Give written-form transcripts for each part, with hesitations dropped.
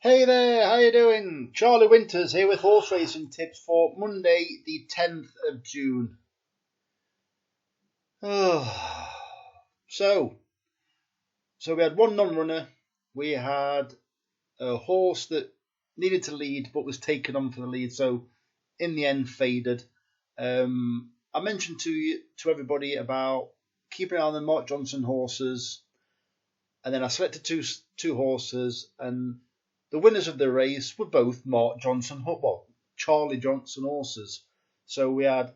Hey there, how you doing? Charlie Winters here with horse racing tips for Monday, the 10th of June. So we had one non-runner. We had a horse that needed to lead but was taken on for the lead, so in the end faded. I mentioned to everybody about keeping an eye on the Mark Johnson horses, and then I selected two horses, and the winners of the race were both Charlie Johnson horses. So we had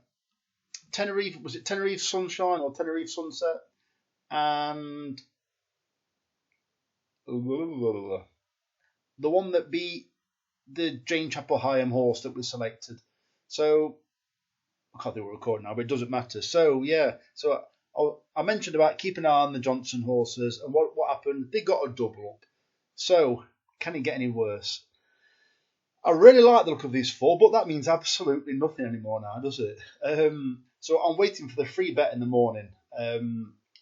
Tenerife Sunshine or Tenerife Sunset, and the one that beat the Jane Chapel Hyam horse that was selected. So I can't do what we're recording now, but it doesn't matter. So I mentioned about keeping an eye on the Johnson horses, and what happened? They got a double up. So can it get any worse? I really like the look of these four, but that means absolutely nothing anymore now, does it? So I'm waiting for the free bet in the morning.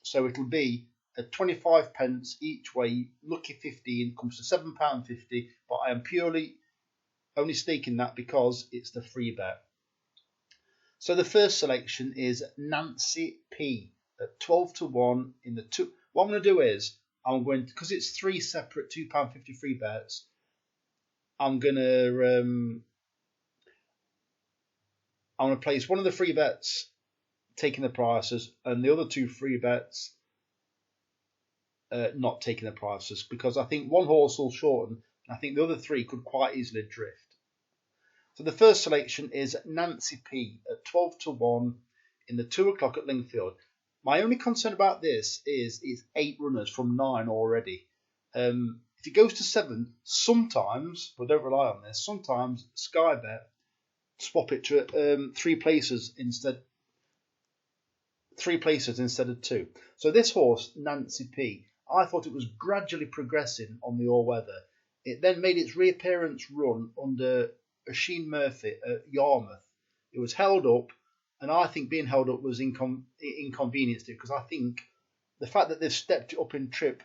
So it'll be at 25 pence each way. Lucky 15 comes to £7.50, but I am purely only staking that because it's the free bet. So the first selection is Nancy P at 12 to 1 in the two. What I'm going to do is because it's three separate £2.50 free bets. I'm gonna place one of the free bets taking the prices, and the other two free bets not taking the prices, because I think one horse will shorten, and I think the other three could quite easily drift. So the first selection is Nancy P at 12 to 1 in the 2 o'clock at Lingfield. My only concern about this is it's 8 runners from 9 already. If it goes to 7, sometimes, but don't rely on this, sometimes Sky Bet swap it to 3 places instead of 2. So this horse, Nancy P, I thought it was gradually progressing on the all-weather. It then made its reappearance run under Oisin Murphy at Yarmouth. It was held up, and I think being held up was inconvenienced it, because I think the fact that they've stepped it up in trip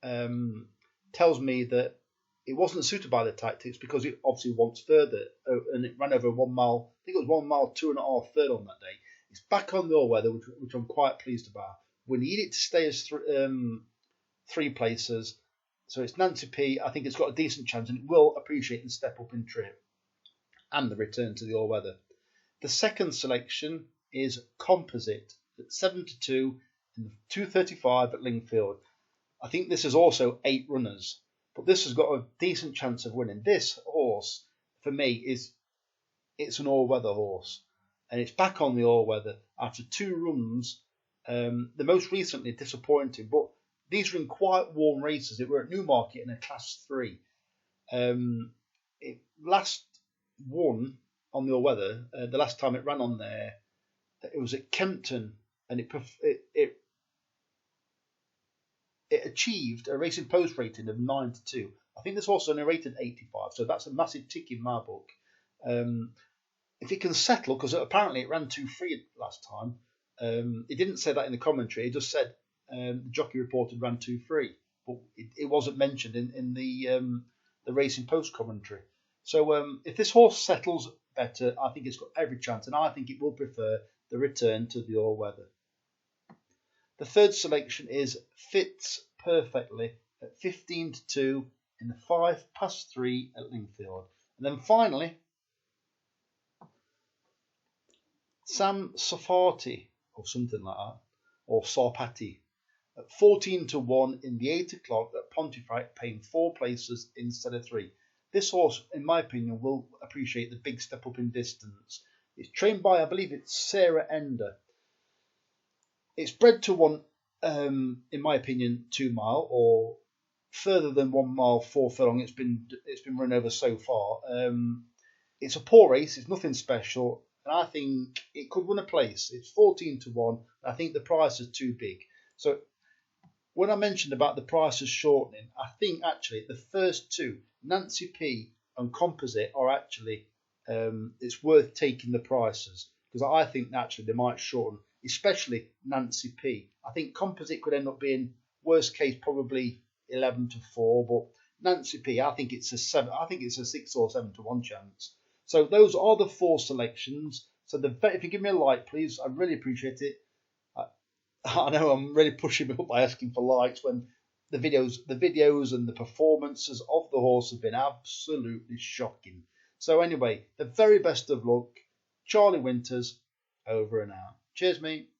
tells me that it wasn't suited by the tactics, because it obviously wants further, and it ran over 1 mile. I think it was 1 mile 2.5 third on that day. It's back on the all-weather, which I'm quite pleased about. We need it to stay as 3 places. So it's Nancy P. I think it's got a decent chance, and it will appreciate the step up in trip and the return to the all-weather. The second selection is Composite at 7 to 2 in the 2:35 at Lingfield. I think this is also 8 runners, but this has got a decent chance of winning. This horse, for me, it's an all-weather horse, and it's back on the all-weather after 2 runs. The most recently disappointing, but these are in quite warm races. It were at Newmarket in a Class 3. It last won on the all-weather. The last time it ran on there, it was at Kempton, and it achieved a Racing Post rating of 9 to 2. I think this horse is only rated 85, so that's a massive tick in my book. If it can settle, because apparently it ran 2-3 last time. It didn't say that in the commentary. It just said the jockey reported ran 2-3, but it wasn't mentioned in the Racing Post commentary. So if this horse settles better, I think it's got every chance, and I think it will prefer the return to the all-weather. The third selection is Fits Perfectly at 15 to 2 in the 3:05 at Lingfield. And then finally, Sam Sarfati, or something like that, or Sarpati, at 14 to 1 in the 8 o'clock at Pontefract, paying 4 places instead of 3. This horse, in my opinion, will appreciate the big step up in distance. It's trained by, I believe it's Sarah Ender. It's bred to want, in my opinion, 2 mile or further than 1 mile 4 furlong. It's been run over so far. It's a poor race. It's nothing special, and I think it could win a place. It's 14 to 1. I think the price is too big. So when I mentioned about the prices shortening, I think actually the first 2, Nancy P and Composite, are actually it's worth taking the prices, because I think actually they might shorten, especially Nancy P. I think Composite could end up being, worst case, probably 11 to 4, but Nancy P, I think it's a 7. I think it's a 6 or 7 to 1 chance. So those are the 4 selections. So if you give me a like, please, I'd really appreciate it. I know I'm really pushing up by asking for likes when the videos and the performances of the horse have been absolutely shocking. So anyway, the very best of luck. Charlie Winters, over and out. Cheers, mate.